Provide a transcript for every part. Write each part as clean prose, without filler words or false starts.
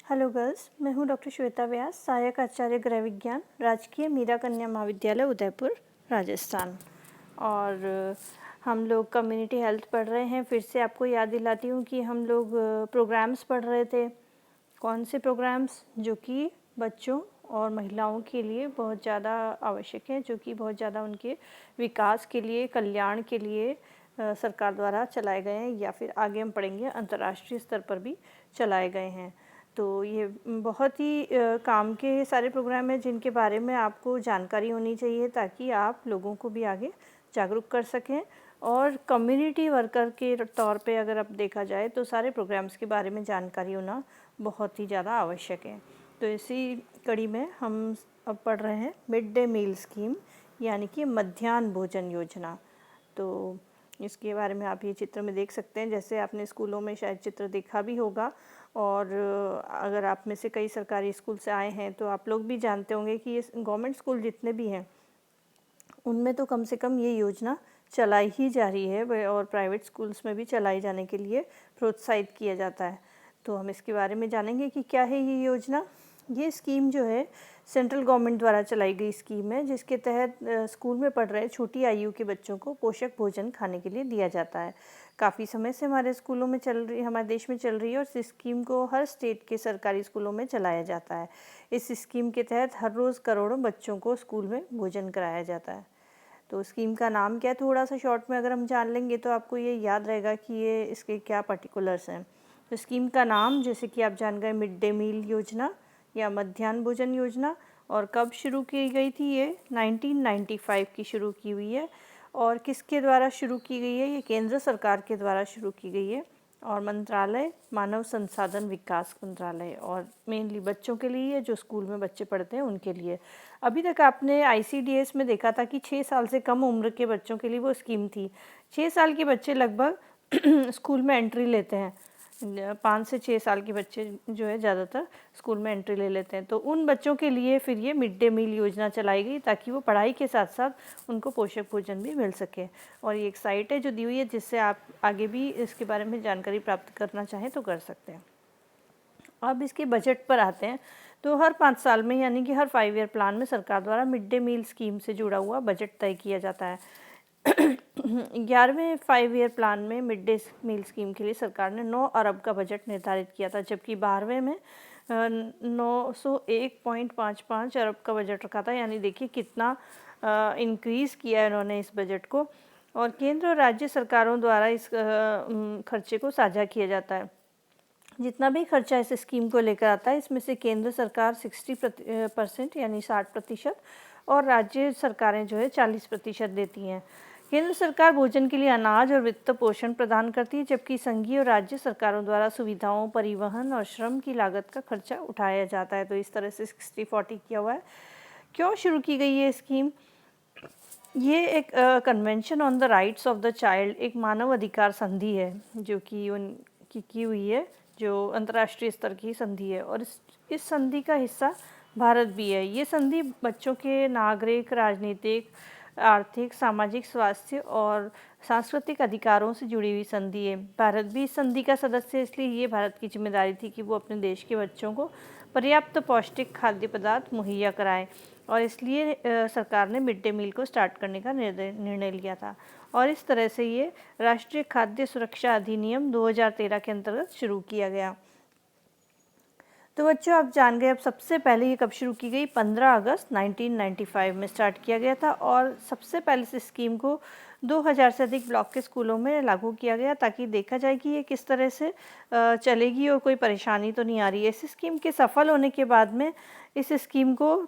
Hello girls, मैं हूँ doctor Shweta व्यास, सहायक आचार्य गृह विज्ञान, राजकीय मीरा कन्या महाविद्यालय उदयपुर, राजस्थान। और हम लोग कम्युनिटी हेल्थ पढ़ रहे हैं। फिर से आपको याद दिलाती हूँ कि हम लोग प्रोग्राम्स पढ़ रहे थे। कौन से प्रोग्राम्स? जो कि बच्चों और महिलाओं के लिए बहुत ज़्यादा आवश्यक है, जो कि बहुत ज़्यादा उनके विकास के लिए, कल्याण के लिए सरकार द्वारा चलाए गए हैं, या फिर आगे हम पढ़ेंगे अंतर्राष्ट्रीय स्तर पर भी चलाए गए हैं। तो ये बहुत ही काम के सारे प्रोग्राम हैं जिनके बारे में आपको जानकारी होनी चाहिए, ताकि आप लोगों को भी आगे जागरूक कर सकें। और कम्युनिटी वर्कर के तौर पे अगर अब देखा जाए तो सारे प्रोग्राम्स के बारे में जानकारी होना बहुत ही ज़्यादा आवश्यक है। तो इसी कड़ी में हम अब पढ़ रहे हैं मिड डे मील स्कीम, यानी कि मध्याह्न भोजन योजना। तो इसके बारे में आप ये चित्र में देख सकते हैं, जैसे आपने स्कूलों में शायद चित्र देखा भी होगा। और अगर आप में से कई सरकारी स्कूल से आए हैं तो आप लोग भी जानते होंगे कि ये गवर्नमेंट स्कूल जितने भी हैं उनमें तो कम से कम ये योजना चलाई ही जा रही है, और प्राइवेट स्कूल्स में भी चलाई जाने के लिए प्रोत्साहित किया जाता है। तो हम इसके बारे में जानेंगे कि क्या है ये योजना। ये स्कीम जो है सेंट्रल गवर्नमेंट द्वारा चलाई गई स्कीम है, जिसके तहत स्कूल में पढ़ रहे छोटी आयु के बच्चों को पोषक भोजन खाने के लिए दिया जाता है। काफ़ी समय से हमारे स्कूलों में चल रही, हमारे देश में चल रही है, और इस स्कीम को हर स्टेट के सरकारी स्कूलों में चलाया जाता है। इस स्कीम के तहत हर रोज़ करोड़ों बच्चों को स्कूल में भोजन कराया जाता है। तो स्कीम का नाम क्या है, थोड़ा सा शॉर्ट में अगर हम जान लेंगे तो आपको ये याद रहेगा कि ये इसके क्या पर्टिकुलर्स हैं। तो स्कीम का नाम, जैसे कि आप जान गए, मिड डे मील योजना या मध्याह्न भोजन योजना। और कब शुरू की गई थी? ये 1995 की शुरू की हुई है। और किसके द्वारा शुरू की गई है? ये केंद्र सरकार के द्वारा शुरू की गई है। और मंत्रालय मानव संसाधन विकास मंत्रालय, और मेनली बच्चों के लिए, जो स्कूल में बच्चे पढ़ते हैं उनके लिए। अभी तक आपने आईसीडीएस में देखा था कि 6 साल से कम उम्र के बच्चों के लिए वो स्कीम थी। 6 साल के बच्चे लगभग स्कूल में एंट्री लेते हैं। 5 से 6 साल के बच्चे जो है ज़्यादातर स्कूल में एंट्री ले लेते हैं। तो उन बच्चों के लिए फिर ये मिड डे मील योजना चलाई गई, ताकि वो पढ़ाई के साथ साथ उनको पोषक भोजन भी मिल सके। और ये एक साइट है जो दी हुई है, जिससे आप आगे भी इसके बारे में जानकारी प्राप्त करना चाहें तो कर सकते हैं। अब इसके बजट पर आते हैं। तो हर 5 साल में, यानी कि हर 5 ईयर प्लान में सरकार द्वारा मिड डे मील स्कीम से जुड़ा हुआ बजट तय किया जाता है। 11वें 5 ईयर प्लान में मिड डे मील स्कीम के लिए सरकार ने 9 अरब का बजट निर्धारित किया था, जबकि 12वें में 901.55 अरब का बजट रखा था। यानी देखिए कितना इंक्रीज़ किया है इन्होंने इस बजट को। और केंद्र और राज्य सरकारों द्वारा इस खर्चे को साझा किया जाता है। जितना भी खर्चा इस स्कीम को लेकर आता है, इसमें से केंद्र सरकार 60% यानी 60%, और राज्य सरकारें जो है 40% देती हैं। केंद्र सरकार भोजन के लिए अनाज और वित्त पोषण प्रदान करती है, जबकि संघीय और राज्य सरकारों द्वारा सुविधाओं, परिवहन और श्रम की लागत का खर्चा उठाया जाता है। तो इस तरह से 60-40 किया हुआ है। क्यों शुरू की गई ये स्कीम? ये एक convention on the rights of the child, एक मानव अधिकार संधि है, जो कि उनकी की हुई है, जो अंतर्राष्ट्रीय स्तर की संधि है। और इस संधि का हिस्सा भारत भी है। ये संधि बच्चों के नागरिक, राजनीतिक, आर्थिक, सामाजिक, स्वास्थ्य और सांस्कृतिक अधिकारों से जुड़ी हुई संधि है। भारत भी इस संधि का सदस्य है, इसलिए ये भारत की जिम्मेदारी थी कि वो अपने देश के बच्चों को पर्याप्त पौष्टिक खाद्य पदार्थ मुहैया कराएं। और इसलिए सरकार ने मिड डे मील को स्टार्ट करने का निर्णय लिया था। और इस तरह से ये राष्ट्रीय खाद्य सुरक्षा अधिनियम 2013 के अंतर्गत शुरू किया गया। तो बच्चों, आप जान गए अब सबसे पहले ये कब शुरू की गई? 15 अगस्त 1995 में स्टार्ट किया गया था। और सबसे पहले इस स्कीम को 2000 से अधिक ब्लॉक के स्कूलों में लागू किया गया, ताकि देखा जाए कि ये किस तरह से चलेगी और कोई परेशानी तो नहीं आ रही है। इस स्कीम के सफल होने के बाद में इस स्कीम को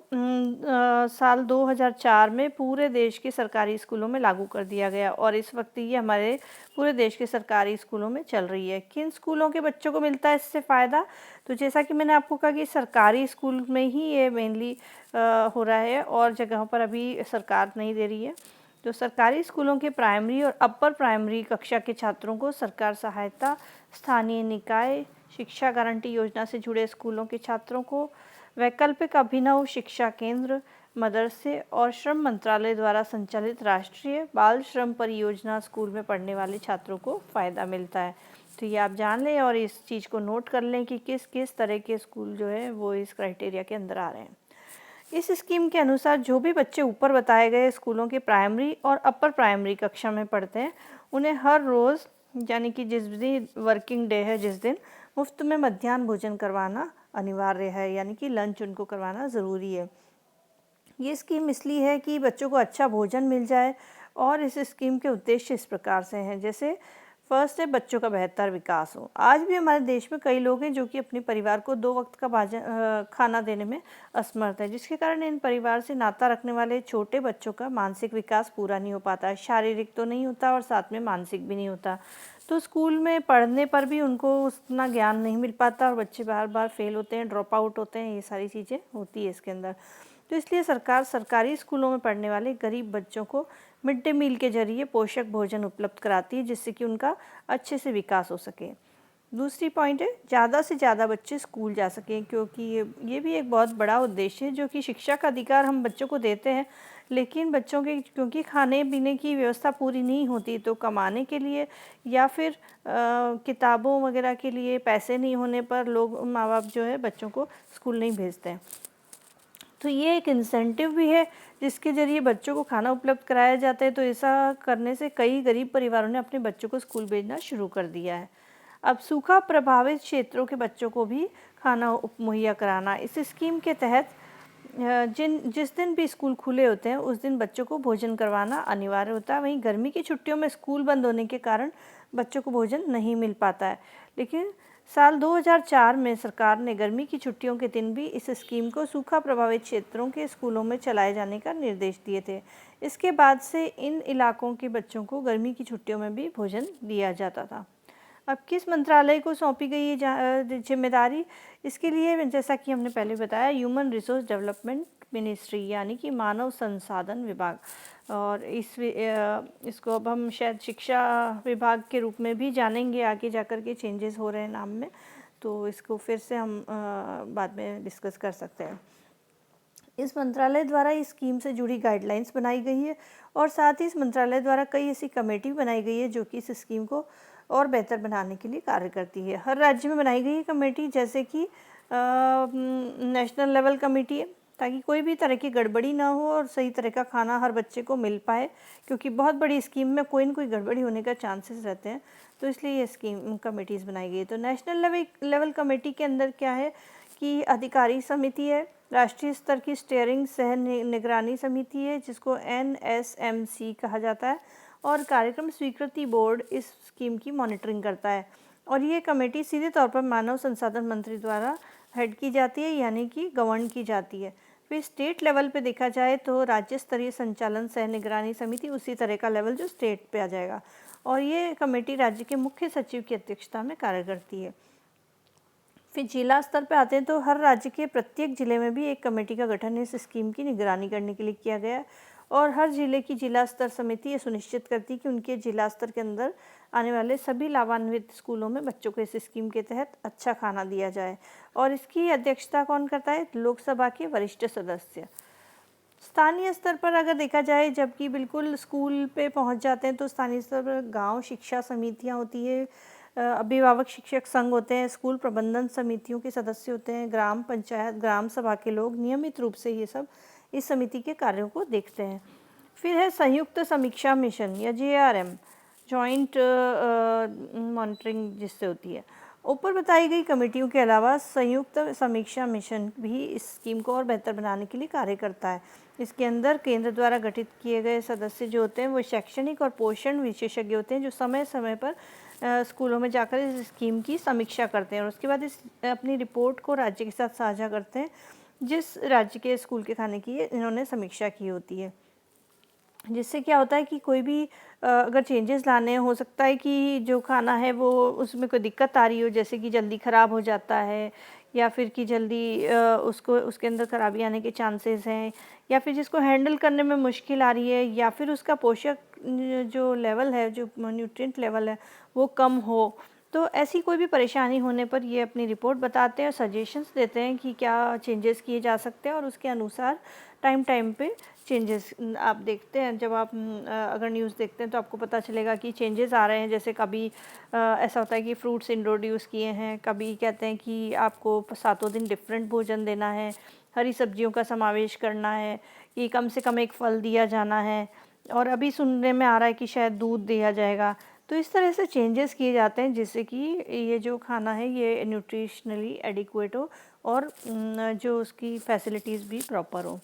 साल 2004 में पूरे देश के सरकारी स्कूलों में लागू कर दिया गया। और इस वक्त ये हमारे पूरे देश के सरकारी स्कूलों में चल रही है। किन स्कूलों के बच्चों को मिलता है इससे फ़ायदा? तो जैसा कि मैंने आपको कहा कि सरकारी स्कूल में ही ये मेनली हो रहा है, और जगहों पर अभी सरकार नहीं दे रही है। तो सरकारी स्कूलों के प्राइमरी और अपर प्राइमरी कक्षा के छात्रों को सरकार सहायता, स्थानीय निकाय शिक्षा गारंटी योजना से जुड़े स्कूलों के छात्रों को वैकल्पिक अभिनव शिक्षा केंद्र, मदरसे और श्रम मंत्रालय द्वारा संचालित राष्ट्रीय बाल श्रम परियोजना स्कूल में पढ़ने वाले छात्रों को फ़ायदा मिलता है। तो ये आप जान लें और इस चीज़ को नोट कर लें कि किस किस तरह के स्कूल जो है वो इस क्राइटेरिया के अंदर आ रहे हैं। इस स्कीम के अनुसार जो भी बच्चे ऊपर बताए गए स्कूलों के प्राइमरी और अपर प्राइमरी कक्षा में पढ़ते हैं, उन्हें हर रोज़ यानी कि जिस दिन वर्किंग डे है जिस दिन, मुफ्त में मध्याह्न भोजन करवाना अनिवार्य है, यानी कि लंच उनको करवाना ज़रूरी है। ये स्कीम इसलिए है कि बच्चों को अच्छा भोजन मिल जाए और इस स्कीम के उद्देश्य इस प्रकार से हैं, जैसे फर्स्ट है बच्चों का बेहतर विकास हो। आज भी हमारे देश में कई लोग हैं जो कि अपने परिवार को 2 वक्त का खाना देने में असमर्थ है, जिसके कारण इन परिवार से नाता रखने वाले छोटे बच्चों का मानसिक विकास पूरा नहीं हो पाता है। शारीरिक तो नहीं होता और साथ में मानसिक भी नहीं होता। तो स्कूल में पढ़ने पर भी उनको उतना ज्ञान नहीं मिल पाता और बच्चे बार बार फेल होते हैं, ड्रॉप आउट होते हैं, ये सारी चीज़ें होती है इसके अंदर। तो इसलिए सरकार सरकारी स्कूलों में पढ़ने वाले गरीब बच्चों को मिड डे मील के जरिए पोषक भोजन उपलब्ध कराती है, जिससे कि उनका अच्छे से विकास हो सके। दूसरी पॉइंट है ज़्यादा से ज़्यादा बच्चे स्कूल जा सकें, क्योंकि ये भी एक बहुत बड़ा उद्देश्य है, जो कि शिक्षा का अधिकार हम बच्चों को देते हैं, लेकिन बच्चों के क्योंकि खाने पीने की व्यवस्था पूरी नहीं होती, तो कमाने के लिए या फिर किताबों वगैरह के लिए पैसे नहीं होने पर लोग माँ बाप जो है बच्चों को स्कूल नहीं भेजते हैं। तो ये एक इंसेंटिव भी है जिसके ज़रिए बच्चों को खाना उपलब्ध कराया जाता है। तो ऐसा करने से कई गरीब परिवारों ने अपने बच्चों को स्कूल भेजना शुरू कर दिया है। अब सूखा प्रभावित क्षेत्रों के बच्चों को भी खाना मुहैया कराना, इस स्कीम के तहत जिस दिन भी स्कूल खुले होते हैं उस दिन बच्चों को भोजन करवाना अनिवार्य होता है। वहीं गर्मी की छुट्टियों में स्कूल बंद होने के कारण बच्चों को भोजन नहीं मिल पाता है, लेकिन साल 2004 में सरकार ने गर्मी की छुट्टियों के दिन भी इस स्कीम को सूखा प्रभावित क्षेत्रों के स्कूलों में चलाए जाने का निर्देश दिए थे। इसके बाद से इन इलाकों के बच्चों को गर्मी की छुट्टियों में भी भोजन दिया जाता था। अब किस मंत्रालय को सौंपी गई ये जिम्मेदारी? इसके लिए जैसा कि हमने पहले बताया, ह्यूमन रिसोर्स डेवलपमेंट मिनिस्ट्री यानी कि मानव संसाधन विभाग, और इसको अब हम शायद शिक्षा विभाग के रूप में भी जानेंगे, आगे जाकर के चेंजेस हो रहे हैं नाम में, तो इसको फिर से हम बाद में डिस्कस कर सकते हैं। इस मंत्रालय द्वारा इस स्कीम से जुड़ी गाइडलाइंस बनाई गई है और साथ ही इस मंत्रालय द्वारा कई ऐसी कमेटी बनाई गई है जो कि इस स्कीम को और बेहतर बनाने के लिए कार्य करती है। हर राज्य में बनाई गई है कमेटी, जैसे कि नेशनल लेवल कमेटी है, ताकि कोई भी तरह की गड़बड़ी ना हो और सही तरह का खाना हर बच्चे को मिल पाए, क्योंकि बहुत बड़ी स्कीम में कोई न कोई गड़बड़ी होने का चांसेस रहते हैं, तो इसलिए ये स्कीम कमेटीज़ बनाई गई है। तो नेशनल लेवल कमेटी के अंदर क्या है कि अधिकारी समिति है, राष्ट्रीय स्तर की स्टीयरिंग सह निगरानी समिति है जिसको NSMC कहा जाता है, और कार्यक्रम स्वीकृति बोर्ड इस स्कीम की मॉनिटरिंग करता है। और ये कमेटी सीधे तौर पर मानव संसाधन मंत्री द्वारा हेड की जाती है, यानी कि गवर्न की जाती है। फिर स्टेट लेवल पे देखा जाए तो राज्य स्तरीय संचालन सह निगरानी समिति उसी तरह का लेवल जो स्टेट पे आ जाएगा, और ये कमेटी राज्य के मुख्य सचिव की अध्यक्षता में कार्य करती है। फिर जिला स्तर पे आते हैं तो हर राज्य के प्रत्येक जिले में भी एक कमेटी का गठन इस स्कीम की निगरानी करने के लिए किया गया है, और हर जिले की जिला स्तर समिति ये सुनिश्चित करती है कि उनके जिला स्तर के अंदर आने वाले सभी लाभान्वित स्कूलों में बच्चों को इस स्कीम के तहत अच्छा खाना दिया जाए। और इसकी अध्यक्षता कौन करता है? लोकसभा के वरिष्ठ सदस्य। स्थानीय स्तर पर अगर देखा जाए, जबकि बिल्कुल स्कूल पे पहुंच जाते हैं तो स्थानीय स्तर पर गांव शिक्षा समितियां होती है, अभिभावक शिक्षक संघ होते हैं, स्कूल प्रबंधन समितियों के सदस्य होते हैं, ग्राम पंचायत ग्राम सभा के लोग नियमित रूप से ये सब इस समिति के कार्यों को देखते हैं। फिर है संयुक्त समीक्षा मिशन या JRM, जॉइंट मॉनिटरिंग जिससे होती है। ऊपर बताई गई कमेटियों के अलावा संयुक्त समीक्षा मिशन भी इस स्कीम को और बेहतर बनाने के लिए कार्य करता है। इसके अंदर केंद्र द्वारा गठित किए गए सदस्य जो होते हैं वो शैक्षणिक और पोषण विशेषज्ञ होते हैं, जो समय समय पर स्कूलों में जाकर इस स्कीम की समीक्षा करते हैं और उसके बाद इस अपनी रिपोर्ट को राज्य के साथ साझा करते हैं, जिस राज्य के स्कूल के खाने की इन्होंने समीक्षा की होती है। जिससे क्या होता है कि कोई भी अगर चेंजेस लाने हो सकता है कि जो खाना है वो उसमें कोई दिक्कत आ रही हो, जैसे कि जल्दी ख़राब हो जाता है या फिर कि जल्दी उसके अंदर खराबी आने के चांसेस हैं, या फिर जिसको हैंडल करने में मुश्किल आ रही है, या फिर उसका पोषक जो लेवल है, जो न्यूट्रिएंट लेवल है वो कम हो, तो ऐसी कोई भी परेशानी होने पर ये अपनी रिपोर्ट बताते हैं और सजेशंस देते हैं कि क्या चेंजेस किए जा सकते हैं, और उसके अनुसार टाइम टाइम पे चेंजेस आप देखते हैं। जब आप अगर न्यूज़ देखते हैं तो आपको पता चलेगा कि चेंजेस आ रहे हैं। जैसे कभी ऐसा होता है कि फ्रूट्स इंट्रोड्यूस किए हैं, कभी कहते हैं कि आपको सातों दिन डिफरेंट भोजन देना है, हरी सब्जियों का समावेश करना है, कि कम से कम एक फल दिया जाना है, और अभी सुनने में आ रहा है कि शायद दूध दिया जाएगा। तो इस तरह से चेंजेस किए जाते हैं जिससे कि ये जो खाना है ये न्यूट्रिशनली एडिक्वेट हो और जो उसकी फैसिलिटीज़ भी प्रॉपर हो।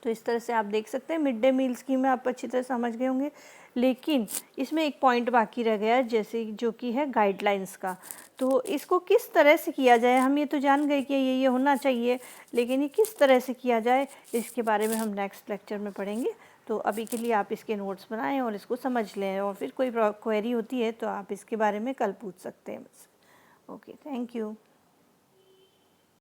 तो इस तरह से आप देख सकते हैं मिड डे मील स्कीम में आप अच्छी तरह समझ गए होंगे। लेकिन इसमें एक पॉइंट बाकी रह गया है, जैसे जो कि है गाइडलाइंस का। तो इसको किस तरह से किया जाए, हम ये तो जान गए कि ये होना चाहिए, लेकिन ये किस तरह से किया जाए इसके बारे में हम नेक्स्ट लेक्चर में पढ़ेंगे। तो अभी के लिए आप इसके नोट्स बनाएं और इसको समझ लें, और फिर कोई क्वेरी होती है तो आप इसके बारे में कल पूछ सकते हैं बस। Okay, thank you.